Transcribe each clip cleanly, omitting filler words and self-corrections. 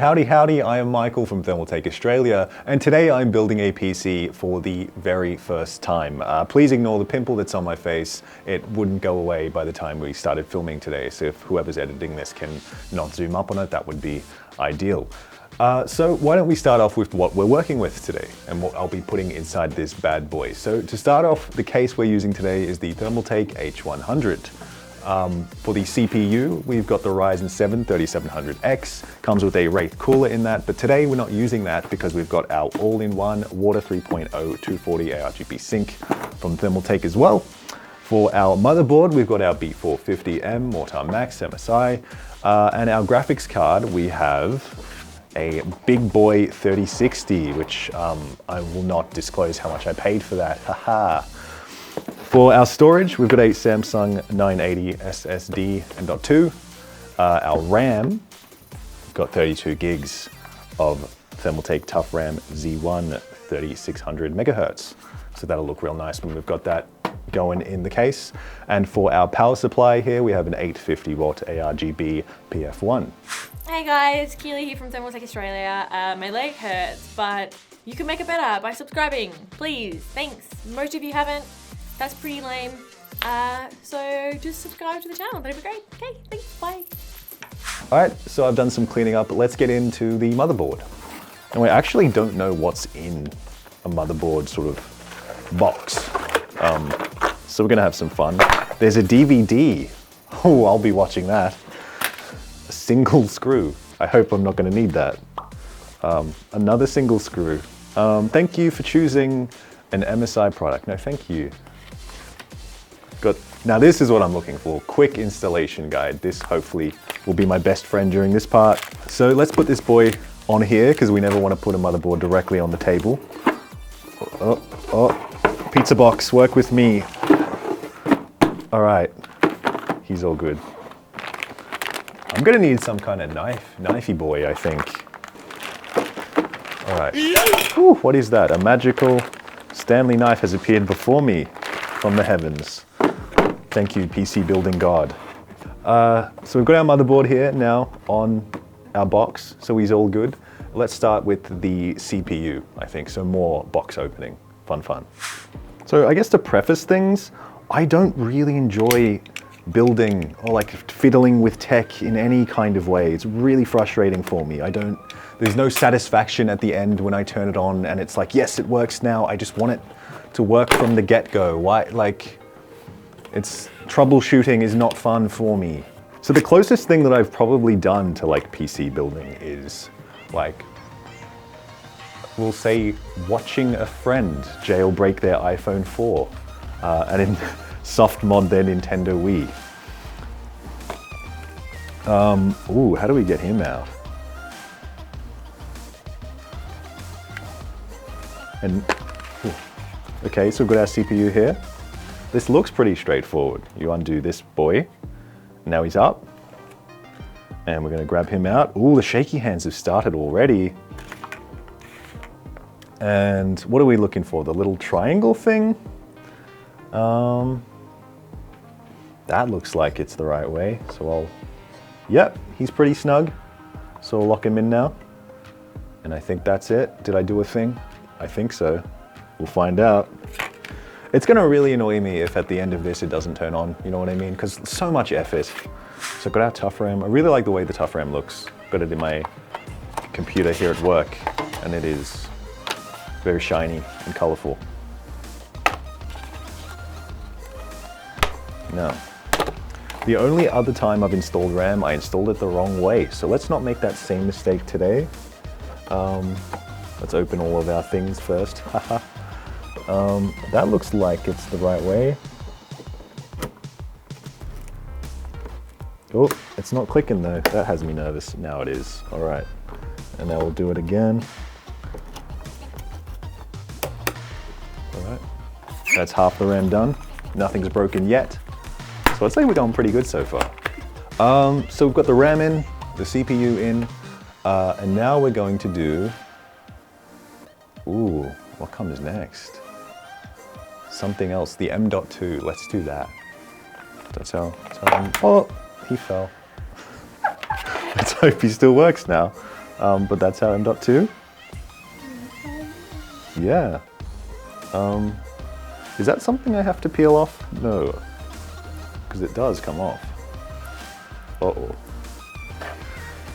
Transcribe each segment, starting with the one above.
howdy howdy, I am Michael from Thermaltake Australia, and today I'm building a PC for the very first time. Please ignore the pimple that's on my face. It wouldn't go away by the time we started filming today, so if whoever's editing this can not zoom up on it, that would be ideal. So why don't we start off with what we're working with today and what I'll be putting inside this bad boy. So to start off, the case we're using today is the Thermaltake H100. For the CPU, we've got the Ryzen 7 3700X, comes with a Wraith cooler in that, but today we're not using that because we've got our all-in-one Water 3.0 240 ARGB sync from Thermaltake as well. For our motherboard, we've got our B450M Mortar Max MSI, and our graphics card, we have a big boy 3060, which I will not disclose how much I paid for that, haha. For our storage, we've got a Samsung 980 SSD M.2. Our RAM, we've got 32 gigs of Thermaltake Tough RAM Z1 3600 megahertz. So that'll look real nice when we've got that going in the case. And for our power supply here, we have an 850 watt ARGB PF1. Hey guys, Keely here from Thermaltake Australia. My leg hurts, but you can make it better by subscribing, please. Thanks. Most of you haven't. That's pretty lame. So just subscribe to the channel, that'd be great. Okay, thanks, bye. All right, so I've done some cleaning up, but let's get into the motherboard. And we actually don't know what's in a motherboard sort of box. So we're gonna have some fun. There's a DVD. Oh, I'll be watching that. A single screw. I hope I'm not gonna need that. Another single screw. Thank you for choosing an MSI product. No, thank you. Now this is what I'm looking for, quick installation guide. This hopefully will be my best friend during this part. So let's put this boy on here because we never want to put a motherboard directly on the table. Oh, pizza box, work with me. All right, he's all good. I'm gonna need some kind of knifey boy, I think. All right, ooh, what is that? A magical Stanley knife has appeared before me from the heavens. Thank you, PC building god. So we've got our motherboard here now on our box, so he's all good. Let's start with the CPU, I think, so more box opening, fun. So I guess to preface things, I don't really enjoy building or like fiddling with tech in any kind of way. It's really frustrating for me. There's no satisfaction at the end when I turn it on and it's like, yes, it works now. I just want it to work from the get-go. Why, like, troubleshooting is not fun for me. So the closest thing that I've probably done to like PC building is like, we'll say watching a friend jailbreak their iPhone 4 and in soft mod their Nintendo Wii. Ooh, how do we get him out? And, ooh. Okay, so we've got our CPU here. This looks pretty straightforward. You undo this boy, now he's up. And we're gonna grab him out. Ooh, the shaky hands have started already. And what are we looking for? The little triangle thing? That looks like it's the right way. So yep, he's pretty snug. So I'll lock him in now. And I think that's it. Did I do a thing? I think so. We'll find out. It's gonna really annoy me if at the end of this it doesn't turn on, you know what I mean? Because so much effort. So I've got our Tough RAM. I really like the way the Tough RAM looks. Got it in my computer here at work, and it is very shiny and colorful. Now, the only other time I've installed RAM, I installed it the wrong way. So let's not make that same mistake today. Let's open all of our things first. Haha. That looks like it's the right way. Oh, it's not clicking though. That has me nervous. Now it is. All right. And now we'll do it again. All right. That's half the RAM done. Nothing's broken yet. So I'd say we're going pretty good so far. So we've got the RAM in, the CPU in, and now we're going to do, ooh, what comes next? Something else, the M.2, let's do that. That's how oh, he fell. Let's hope he still works now. But that's how M.2. Yeah. Is that something I have to peel off? No, because it does come off. Uh-oh.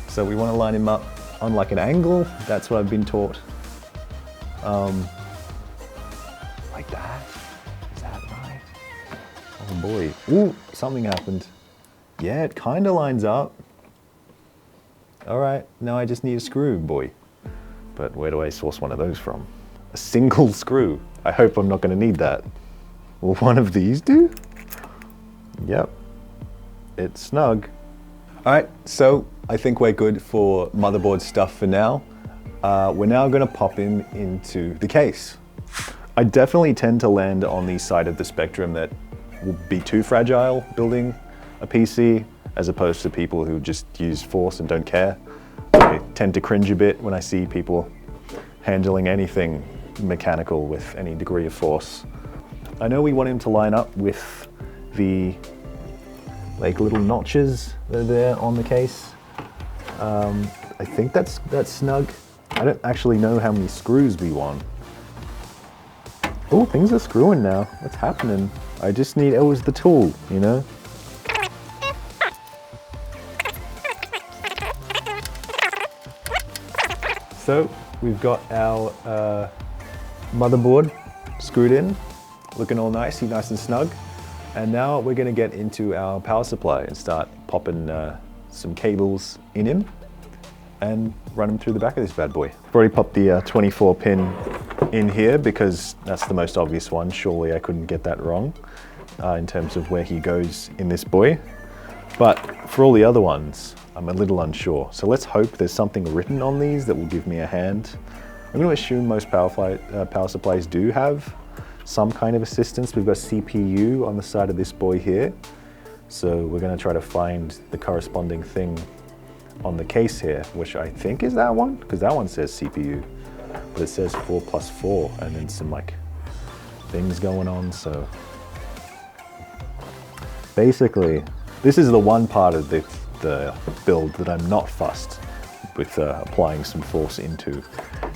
So we want to line him up on like an angle. That's what I've been taught. Like that. Is that right? Oh boy. Ooh, something happened. Yeah, it kind of lines up. All right, now I just need a screw, boy. But where do I source one of those from? A single screw. I hope I'm not going to need that. Will one of these do? Yep. It's snug. All right, so I think we're good for motherboard stuff for now. We're now going to pop him into the case. I definitely tend to land on the side of the spectrum that will be too fragile building a PC, as opposed to people who just use force and don't care. I tend to cringe a bit when I see people handling anything mechanical with any degree of force. I know we want him to line up with the like little notches that are there on the case. I think that's snug. I don't actually know how many screws we want. Oh, things are screwing now. What's happening? I just need, it was the tool, you know? So we've got our motherboard screwed in, looking all nice and snug. And now we're going to get into our power supply and start popping some cables in him and run them through the back of this bad boy. I've already popped the 24 pin in here because that's the most obvious one. Surely I couldn't get that wrong in terms of where he goes in this boy. But for all the other ones, I'm a little unsure. So let's hope there's something written on these that will give me a hand. I'm going to assume most power supplies do have some kind of assistance. We've got CPU on the side of this boy here. So we're going to try to find the corresponding thing on the case here, which I think is that one, because that one says CPU, but it says 4+4 and then some like things going on. So basically, this is the one part of the build that I'm not fussed with applying some force into.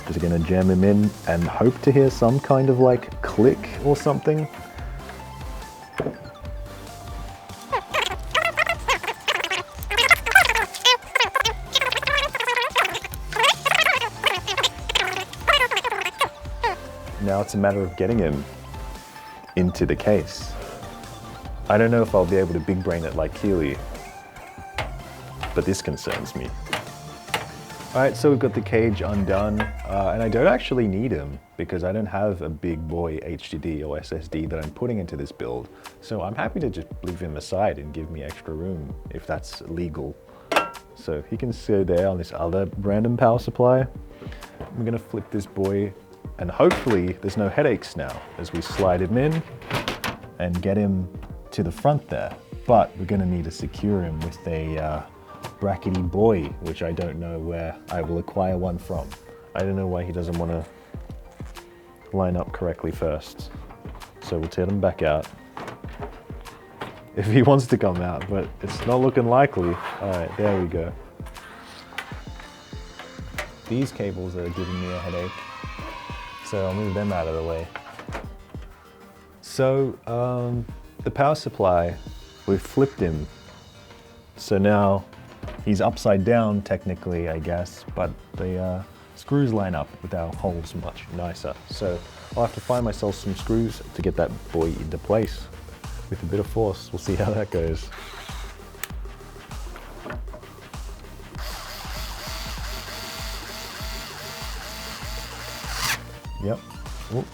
Just gonna jam him in and hope to hear some kind of like click or something. Now it's a matter of getting him into the case. I don't know if I'll be able to big brain it like Keely, but this concerns me. All right, so we've got the cage undone, and I don't actually need him because I don't have a big boy HDD or SSD that I'm putting into this build. So I'm happy to just leave him aside and give me extra room if that's legal. So he can sit there on this other random power supply. I'm gonna flip this boy, and hopefully there's no headaches now as we slide him in and get him to the front there. But we're gonna need to secure him with a brackety boy, which I don't know where I will acquire one from. I don't know why he doesn't want to line up correctly first. So we'll tear him back out. If he wants to come out, but it's not looking likely. All right, there we go. These cables are giving me a headache, so I'll move them out of the way. So the power supply, we've flipped him. So now he's upside down technically, I guess, but the screws line up with our holes much nicer. So I'll have to find myself some screws to get that boy into place with a bit of force. We'll see how that goes. Yep. Ooh.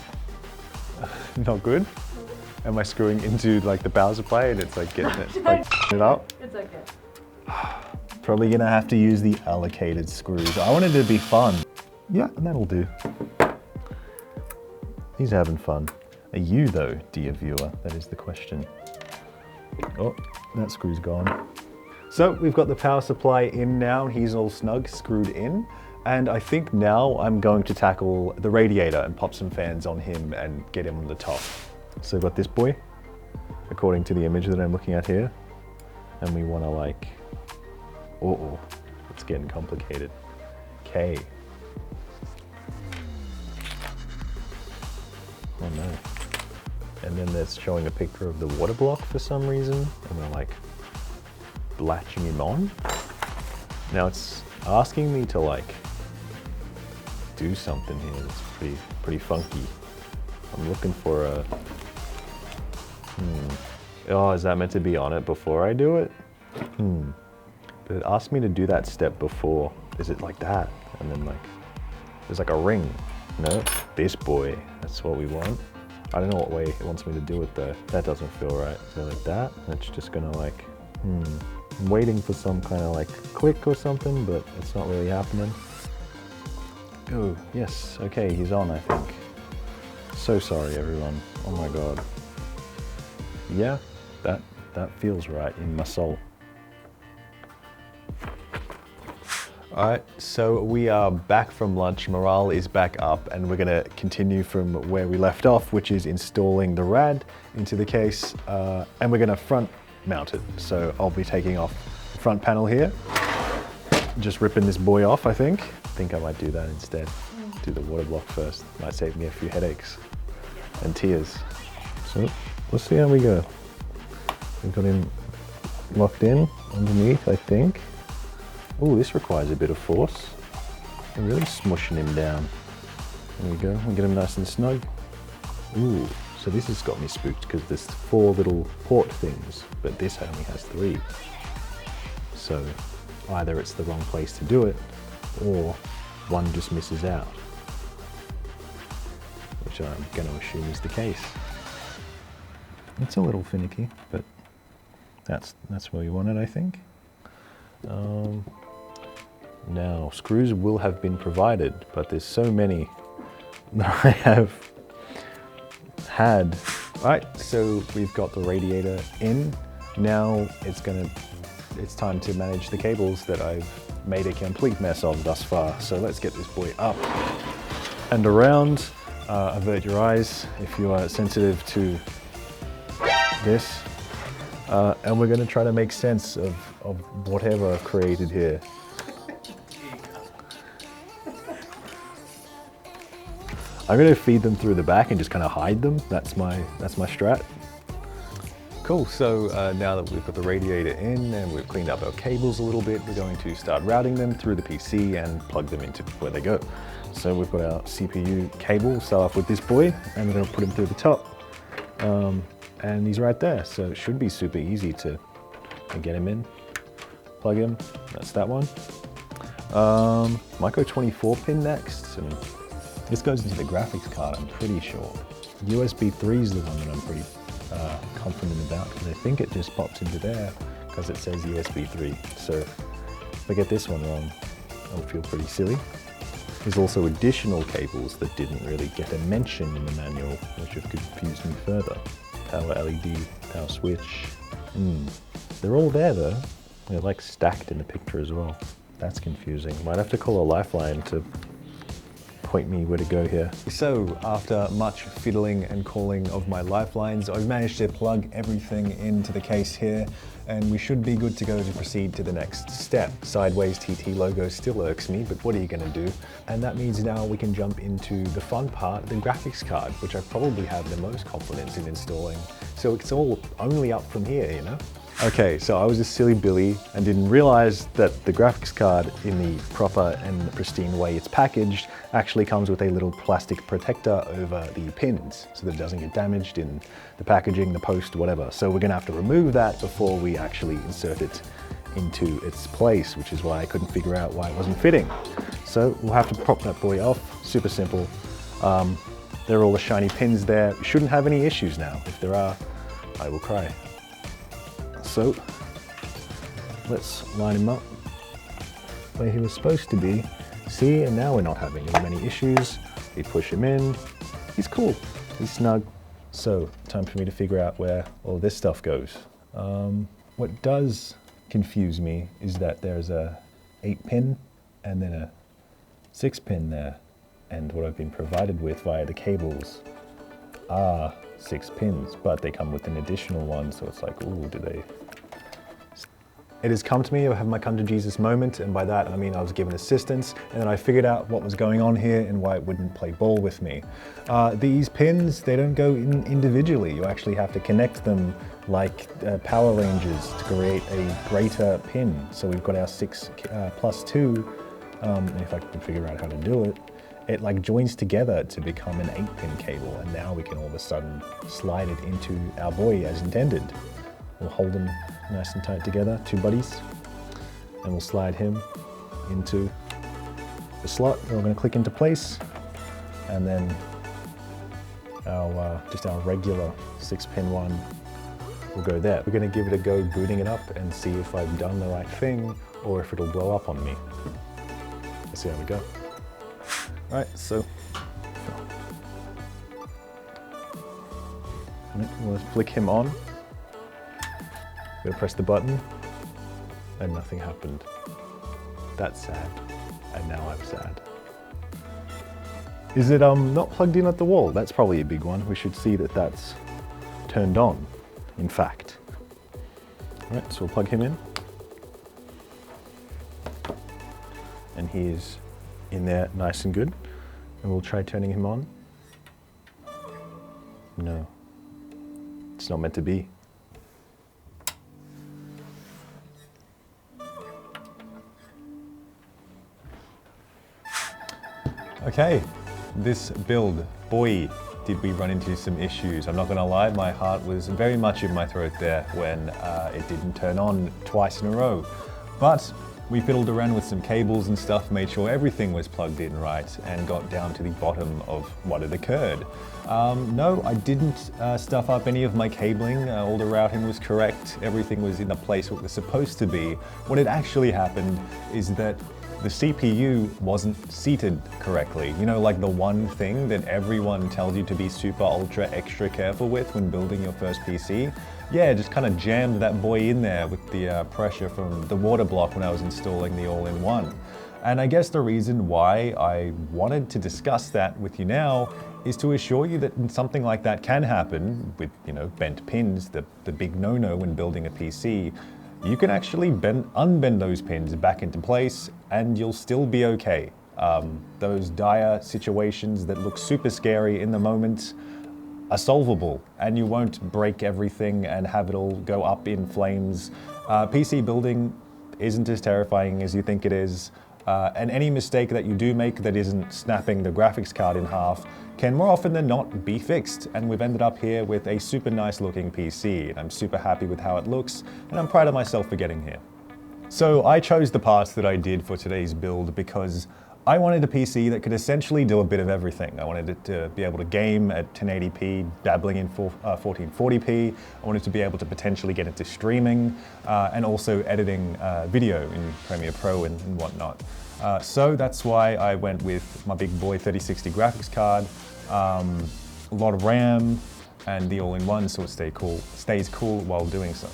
Not good. Am I screwing into like the power supply and it's like getting it, like, it up? It's okay. Probably gonna have to use the allocated screws. I wanted it to be fun. Yeah, that'll do. He's having fun. Are you though, dear viewer? That is the question. Oh, that screw's gone. So we've got the power supply in now. He's all snug, screwed in. And I think now I'm going to tackle the radiator and pop some fans on him and get him on the top. So we've got this boy, according to the image that I'm looking at here. And we wanna like, uh-oh, it's getting complicated. Okay. Oh no. And then that's showing a picture of the water block for some reason, and we're like latching him on. Now it's asking me to like do something here that's pretty funky. I'm looking for a, oh, is that meant to be on it before I do it? But it asked me to do that step before. Is it like that? And then like, there's like a ring. No, this boy, that's what we want. I don't know what way it wants me to do it though. That doesn't feel right. So like that, it's just gonna like, I'm waiting for some kind of like click or something, but it's not really happening. Oh, yes, okay, he's on, I think. So sorry, everyone. Oh my God. Yeah, that feels right in my soul. All right, so we are back from lunch. Morale is back up, and we're gonna continue from where we left off, which is installing the rad into the case, and we're gonna front mount it. So I'll be taking off the front panel here, just ripping this boy off, I think. I think I might do that instead. Do the water block first. Might save me a few headaches and tears. So let's see how we go. We've got him locked in underneath, I think. Oh, this requires a bit of force. We're really smushing him down. There we go, we'll get him nice and snug. Ooh, so this has got me spooked because there's 4 little port things, but this only has 3. So either it's the wrong place to do it, or one just misses out, which I'm going to assume is the case. It's a little finicky, but that's where we want it, I think. Now, screws will have been provided, but there's so many that I have had. Right, so we've got the radiator in. Now it's time to manage the cables that I've made a complete mess of thus far. So let's get this boy up and around. Avert your eyes if you are sensitive to this. And we're going to try to make sense of whatever I've created here. I'm going to feed them through the back and just kind of hide them. That's my strat. Cool, so now that we've got the radiator in and we've cleaned up our cables a little bit, we're going to start routing them through the PC and plug them into where they go. So we've got our CPU cable, start off with this boy, and we're going to put him through the top. And he's right there, so it should be super easy to get him in, plug him, that's that one. Micro 24 pin next, and this goes into the graphics card, I'm pretty sure. USB 3 is the one that I'm pretty confident about, because I think it just pops into there because it says USB 3. So if I get this one wrong, I'll feel pretty silly. There's also additional cables that didn't really get a mention in the manual, which have confused me further. Power LED, power switch. They're all there though. They're like stacked in the picture as well. That's confusing. Might have to call a lifeline to point me where to go here. So after much fiddling and calling of my lifelines, I've managed to plug everything into the case here, and we should be good to go to proceed to the next step. Sideways TT logo still irks me, but what are you gonna do? And that means now we can jump into the fun part, the graphics card, which I probably have the most confidence in installing. So it's all only up from here, you know? Okay, so I was a silly Billy and didn't realize that the graphics card, in the proper and pristine way it's packaged, actually comes with a little plastic protector over the pins so that it doesn't get damaged in the packaging, the post, whatever. So we're gonna have to remove that before we actually insert it into its place, which is why I couldn't figure out why it wasn't fitting. So we'll have to pop that boy off, super simple. There are all the shiny pins there. We shouldn't have any issues now. If there are, I will cry. So let's line him up where he was supposed to be. See, and now we're not having as many issues. We push him in, he's cool, he's snug. So time for me to figure out where all this stuff goes. What does confuse me is that there's a 8-pin and then a 6-pin there. And what I've been provided with via the cables are 6 pins, but they come with an additional one, so it's like, ooh, do they? It has come to me, I have my come to Jesus moment, and by that I mean I was given assistance, and then I figured out what was going on here and why it wouldn't play ball with me. These pins, they don't go in individually. You actually have to connect them like Power Rangers to create a greater pin. So we've got our 6 plus 2, and if I can figure out how to do it, it like joins together to become an 8-pin cable, and now we can all of a sudden slide it into our boy as intended. We'll hold them nice and tight together, 2 buddies, and we'll slide him into the slot. We're going to click into place, and then our just our regular 6-pin one will go there. We're going to give it a go booting it up and see if I've done the right thing or if it'll blow up on me. Let's see how we go. All right, so we'll flick him on. I'm gonna press the button, and nothing happened. That's sad, and now I'm sad. Is it not plugged in at the wall? That's probably a big one. We should see that that's turned on, in fact. All right, so we'll plug him in. And he is in there nice and good. And we'll try turning him on. No, it's not meant to be. Okay, this build, boy, did we run into some issues. I'm not gonna lie, my heart was very much in my throat there when it didn't turn on twice in a row. But we fiddled around with some cables and stuff, made sure everything was plugged in right, and got down to the bottom of what had occurred. No, I didn't stuff up any of my cabling. All the routing was correct. Everything was in the place it was supposed to be. What had actually happened is that the CPU wasn't seated correctly. You know, like the one thing that everyone tells you to be super ultra extra careful with when building your first PC. Yeah, just kind of jammed that boy in there with the pressure from the water block when I was installing the all-in-one. And I guess the reason why I wanted to discuss that with you now is to assure you that something like that can happen with, you know, bent pins, the big no-no when building a PC. You can actually unbend those pins back into place and you'll still be okay. Those dire situations that look super scary in the moment are solvable, and you won't break everything and have it all go up in flames. PC building isn't as terrifying as you think it is, and any mistake that you do make that isn't snapping the graphics card in half can more often than not be fixed, and we've ended up here with a super nice looking PC, and I'm super happy with how it looks, and I'm proud of myself for getting here. So I chose the parts that I did for today's build because I wanted a PC that could essentially do a bit of everything. I wanted it to be able to game at 1080p, dabbling in 1440p. I wanted to be able to potentially get into streaming and also editing video in Premiere Pro and whatnot. So that's why I went with my big boy 3060 graphics card, a lot of RAM, and the all-in-one so it stays cool while doing so.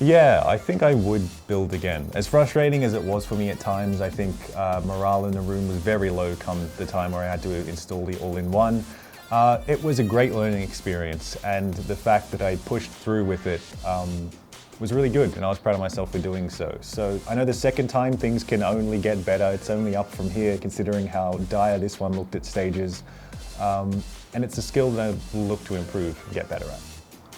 Yeah, I think I would build again. As frustrating as it was for me at times, I think morale in the room was very low come the time where I had to install the all-in-one. It was a great learning experience, and the fact that I pushed through with it was really good, and I was proud of myself for doing so. So I know the second time things can only get better. It's only up from here considering how dire this one looked at stages. And it's a skill that I will look to improve and get better at.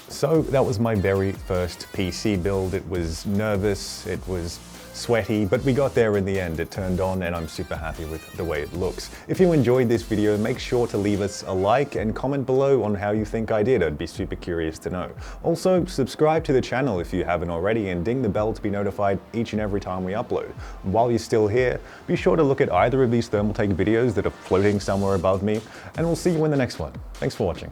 So that was my very first PC build. It was nervous, it was sweaty, but we got there in the end. It turned on and I'm super happy with the way it looks. If you enjoyed this video, make sure to leave us a like and comment below on how you think I did. I'd be super curious to know. Also, subscribe to the channel if you haven't already and ding the bell to be notified each and every time we upload. While you're still here, be sure to look at either of these Thermaltake videos that are floating somewhere above me, and we'll see you in the next one. Thanks for watching.